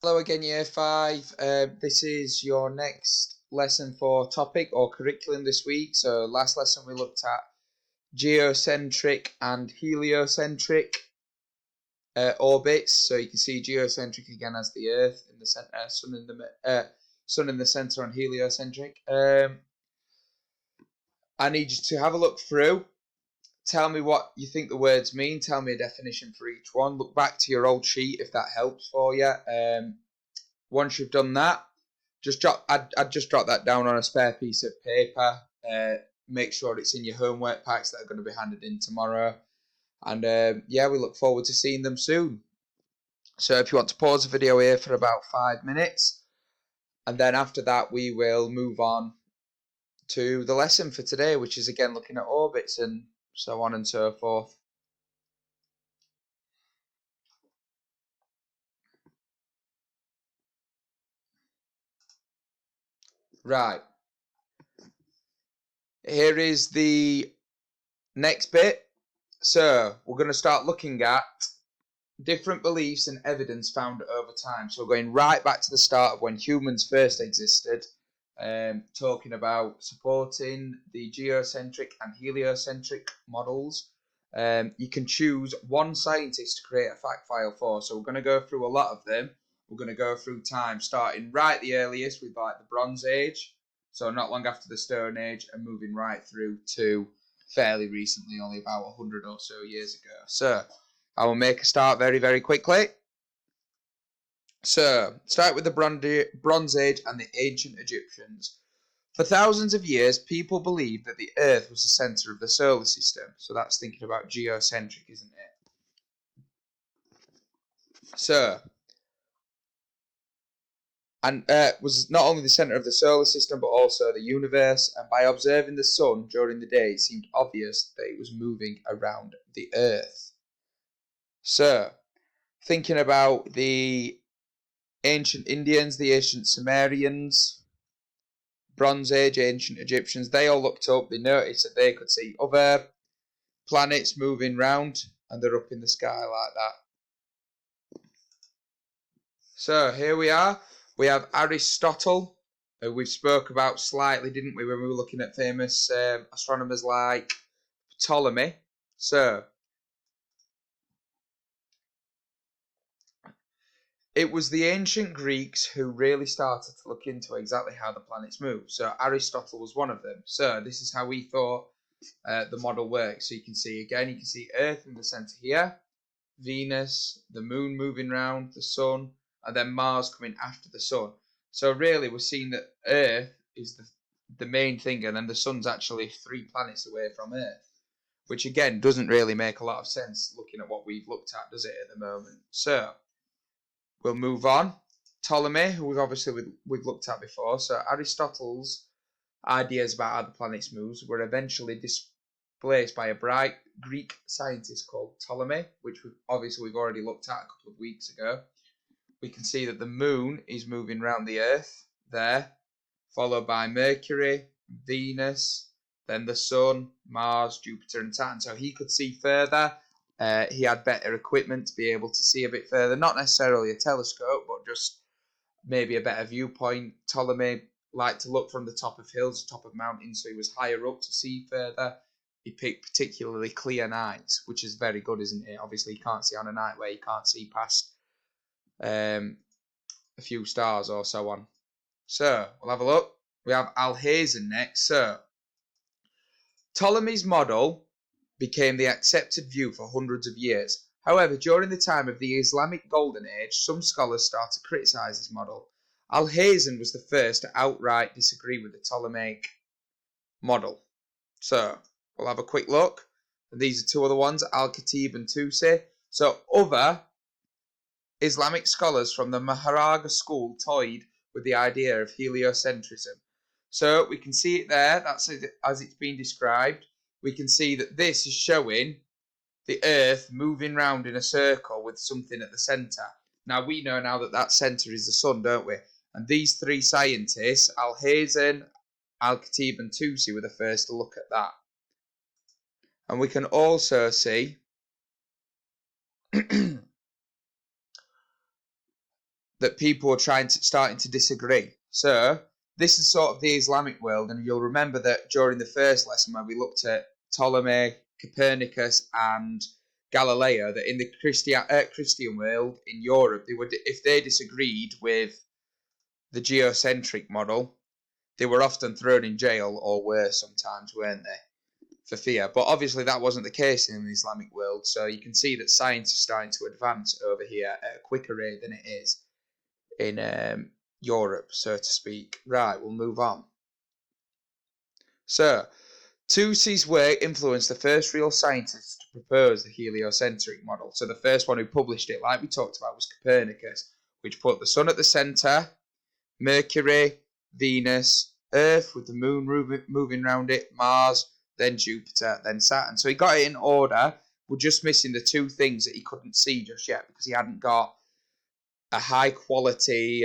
Hello again, Year 5. This is your next lesson for topic or curriculum this week. So last lesson we looked at geocentric and heliocentric orbits. So you can see geocentric again as the Earth in the center, sun in the center, and heliocentric. I need you to have a look through. Tell me what you think the words mean. Tell me a definition for each one. Look back to your old sheet if that helps for you. Once you've done that, I'd just drop that down on a spare piece of paper. Make sure it's in your homework packs that are going to be handed in tomorrow. And yeah, we look forward to seeing them soon. So if you want to pause the video here for about 5 minutes, and then after that we will move on to the lesson for today, which is again looking at orbits and so on and so forth. Right. Here is the next bit. So we're going to start looking at different beliefs and evidence found over time. So we're going right back to the start of when humans first existed, talking about supporting the geocentric and heliocentric models. You can choose one scientist to create a fact file for. So we're going to go through a lot of them. We're going to go through time, starting right the earliest with like the Bronze Age, so not long after the Stone Age, and moving right through to fairly recently, only about 100 or so years ago. So I will make a start very, very quickly. So, start with the Bronze Age and the ancient Egyptians. For thousands of years, people believed that the Earth was the centre of the solar system. So that's thinking about geocentric, isn't it? So, and was not only the centre of the solar system, but also the universe. And by observing the sun during the day, it seemed obvious that it was moving around the Earth. So, thinking about the ancient Indians, the ancient Sumerians, Bronze Age, ancient Egyptians, they all looked up, they noticed that they could see other planets moving round, and they're up in the sky like that. So here we are. We have Aristotle, who we spoke about slightly, didn't we, when we were looking at famous astronomers like Ptolemy. So it was the ancient Greeks who really started to look into exactly how the planets move. So Aristotle was one of them. So this is how we thought the model works. So you can see again, you can see Earth in the center here, Venus, the moon moving around, the sun, and then Mars coming after the sun. So really we're seeing that Earth is the main thing, and then the sun's actually 3 planets away from Earth, which again doesn't really make a lot of sense looking at what we've looked at, does it, at the moment? So we'll move on. Ptolemy, who we've looked at before. So Aristotle's ideas about how the planets move were eventually displaced by a bright Greek scientist called Ptolemy, which we've already looked at a couple of weeks ago. We can see that the moon is moving around the Earth there, followed by Mercury, Venus, then the sun, Mars, Jupiter, and Saturn. So he could see further. He had better equipment to be able to see a bit further. Not necessarily a telescope, but just maybe a better viewpoint. Ptolemy liked to look from the top of hills, top of mountains, so he was higher up to see further. He picked particularly clear nights, which is very good, isn't it? Obviously, you can't see on a night where you can't see past a few stars or so on. So, we'll have a look. We have Alhazen next. So, Ptolemy's model became the accepted view for hundreds of years. However, during the time of the Islamic Golden Age, some scholars started to criticize his model. Alhazen was the first to outright disagree with the Ptolemaic model. So, we'll have a quick look. And these are 2 other ones, Al-Khatib and Tusi. So, other Islamic scholars from the Maharaja school toyed with the idea of heliocentrism. So we can see it there, that's as it's been described. We can see that this is showing the Earth moving round in a circle with something at the centre. Now we know now that that centre is the sun, don't we? And these 3 scientists, Alhazen, Al-Khatib and Tusi, were the first to look at that. And we can also see that people were starting to disagree. So this is sort of the Islamic world, and you'll remember that during the first lesson where we looked at Ptolemy, Copernicus, and Galileo, that in the Christian world in Europe, if they disagreed with the geocentric model, they were often thrown in jail or worse sometimes, weren't they, for fear. But obviously that wasn't the case in the Islamic world, so you can see that science is starting to advance over here at a quicker rate than it is in Europe, so to speak. Right, we'll move on. So, Tousi's work influenced the first real scientists to propose the heliocentric model. So the first one who published it, like we talked about, was Copernicus, which put the sun at the centre, Mercury, Venus, Earth with the moon moving around it, Mars, then Jupiter, then Saturn. So he got it in order. We're just missing the two things that he couldn't see just yet because he hadn't got a high quality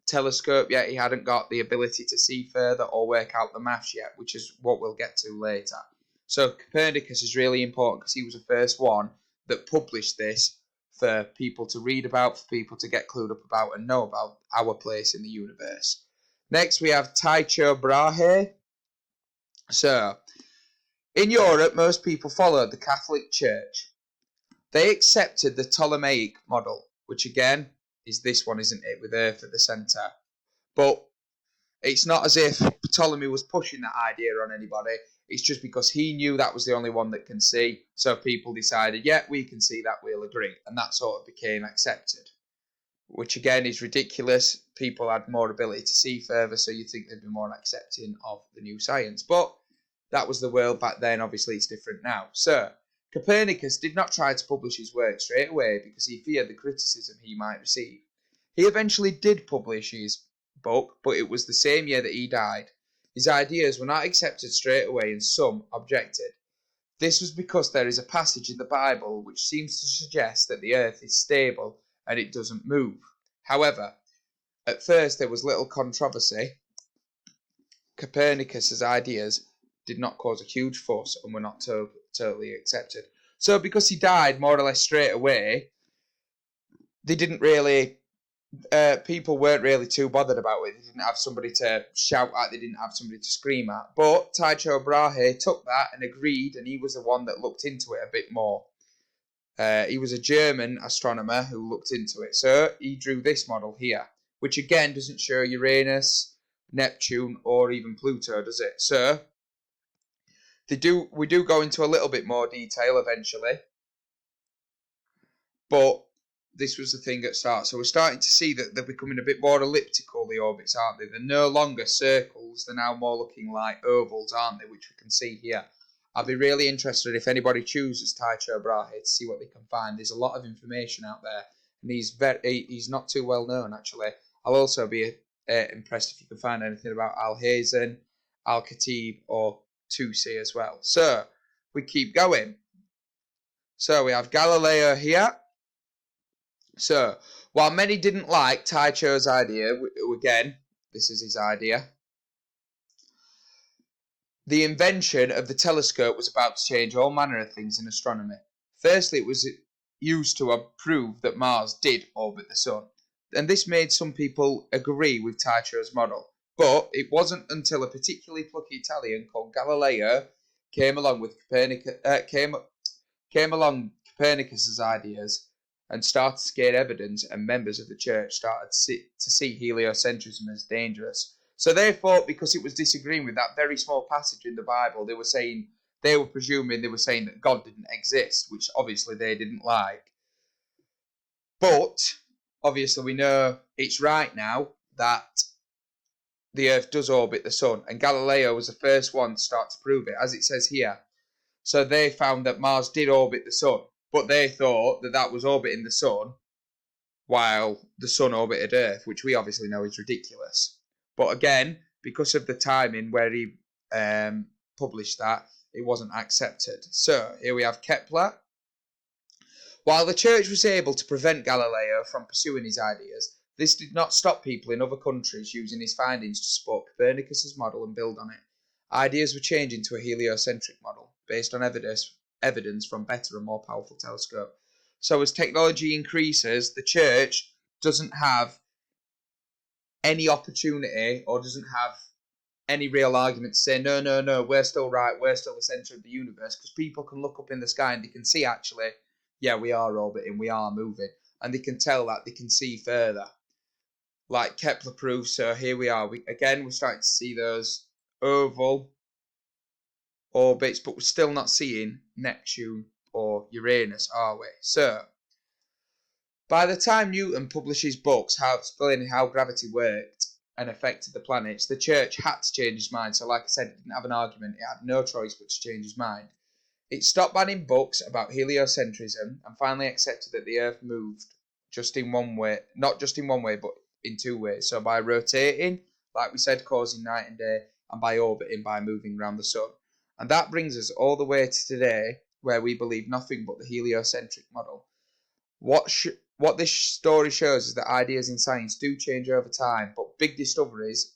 telescope yet. He hadn't got the ability to see further or work out the maths yet, which is what we'll get to later. So Copernicus is really important because he was the first one that published this for people to read about, for people to get clued up about and know about our place in the universe. Next we have Tycho Brahe. So in Europe, most people followed the Catholic Church. They accepted the Ptolemaic model, which again is this one, isn't it, with Earth at the centre. But it's not as if Ptolemy was pushing that idea on anybody. It's just because he knew that was the only one that can see. So people decided, yeah, we can see that, we'll agree. And that sort of became accepted, which again is ridiculous. People had more ability to see further, so you'd think they'd be more accepting of the new science. But that was the world back then. Obviously, it's different now. So Copernicus did not try to publish his work straight away because he feared the criticism he might receive. He eventually did publish his book, but it was the same year that he died. His ideas were not accepted straight away and some objected. This was because there is a passage in the Bible which seems to suggest that the earth is stable and it doesn't move. However, at first there was little controversy. Copernicus's ideas did not cause a huge fuss and were not totally accepted. So because he died more or less straight away, they didn't really people weren't really too bothered about it. They didn't have somebody to shout at, they didn't have somebody to scream at. But Tycho Brahe took that and agreed, and he was the one that looked into it a bit more. He was a German astronomer who looked into it. So he drew this model here, which again doesn't show Uranus, Neptune, or even Pluto, does it? So we do go into a little bit more detail eventually. But this was the thing at start. So we're starting to see that they're becoming a bit more elliptical, the orbits, aren't they? They're no longer circles. They're now more looking like ovals, aren't they? Which we can see here. I'll be really interested if anybody chooses Tycho Brahe to see what they can find. There's a lot of information out there, and he's not too well known, actually. I'll also be impressed if you can find anything about Alhazen, Al-Khatib, or Tousi as well. So we keep going. So we have Galileo here. So, while many didn't like Tycho's idea, again, this is his idea, the invention of the telescope was about to change all manner of things in astronomy. Firstly, it was used to prove that Mars did orbit the sun, and this made some people agree with Tycho's model. But it wasn't until a particularly plucky Italian called Galileo came along with Copernicus's ideas and started to gain evidence, and members of the church started to see heliocentrism as dangerous. So they thought, because it was disagreeing with that very small passage in the Bible, they were saying that God didn't exist, which obviously they didn't like. But obviously we know it's right now that the earth does orbit the sun, and Galileo was the first one to start to prove it, as it says here. So they found that Mars did orbit the sun, but they thought that that was orbiting the sun while the sun orbited Earth, which we obviously know is ridiculous. But again, because of the timing where he published that, it wasn't accepted. So here we have Kepler. While the church was able to prevent Galileo from pursuing his ideas, this did not stop people in other countries using his findings to support Copernicus's model and build on it. Ideas were changing to a heliocentric model based on evidence from better and more powerful telescope. So as technology increases, the church doesn't have any opportunity or doesn't have any real argument to say, no, we're still right, we're still the centre of the universe, because people can look up in the sky and they can see, actually, yeah, we are orbiting, we are moving, and they can tell that, they can see further. Like Kepler proves, so here we are. We're starting to see those oval orbits, but we're still not seeing Neptune or Uranus, are we? So, by the time Newton published his books explaining how gravity worked and affected the planets, the church had to change his mind. So, like I said, it didn't have an argument. It had no choice but to change his mind. It stopped banning books about heliocentrism and finally accepted that the Earth moved just in one way, not just in one way, but in two ways. So by rotating, like we said, causing night and day, and by orbiting, by moving around the sun. And that brings us all the way to today, where we believe nothing but the heliocentric model. What this story shows is that ideas in science do change over time, but big discoveries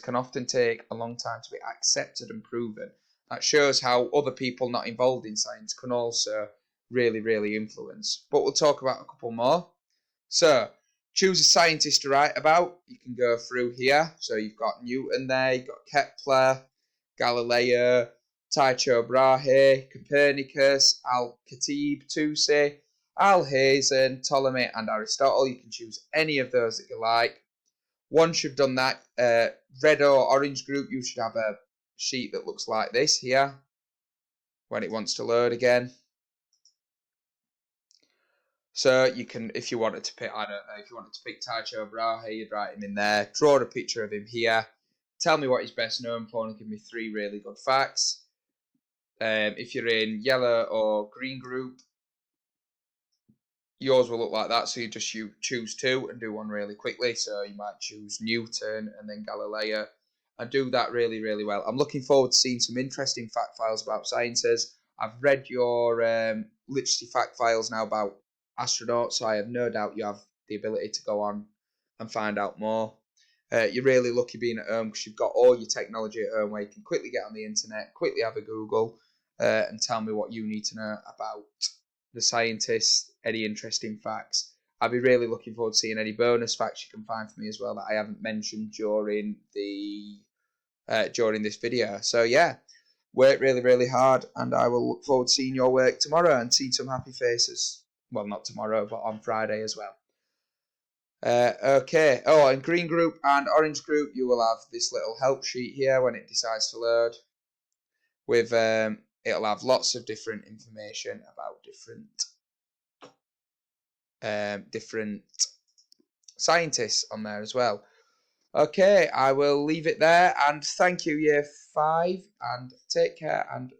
can often take a long time to be accepted and proven. That shows how other people not involved in science can also really, really influence. But we'll talk about a couple more. So, choose a scientist to write about. You can go through here. So you've got Newton there, you've got Kepler, Galileo, Tycho Brahe, Copernicus, Al-Khatib Tusi, Alhazen, Ptolemy, and Aristotle. You can choose any of those that you like. Once you've done that, red or orange group, you should have a sheet that looks like this here when it wants to load again. So you can, if you wanted to pick, I don't know, if you wanted to pick Tycho Brahe, you'd write him in there, draw a picture of him here, tell me what he's best known for, and give me 3 really good facts. If you're in yellow or green group, yours will look like that, so you just choose 2 and do one really quickly. So you might choose Newton and then Galileo and do that really, really well. I'm looking forward to seeing some interesting fact files about sciences. I've read your literacy fact files now about astronauts, so I have no doubt you have the ability to go on and find out more. You're really lucky being at home because you've got all your technology at home where you can quickly get on the internet, quickly have a Google, and tell me what you need to know about the scientists, any interesting facts. I'll be really looking forward to seeing any bonus facts you can find for me as well that I haven't mentioned during this video. So yeah, work really, really hard, and I will look forward to seeing your work tomorrow and seeing some happy faces. Well, not tomorrow, but on Friday as well. Okay. Oh, in green group and orange group, you will have this little help sheet here when it decides to load. With it'll have lots of different information about different scientists on there as well. Okay, I will leave it there, and thank you, Year 5, and take care and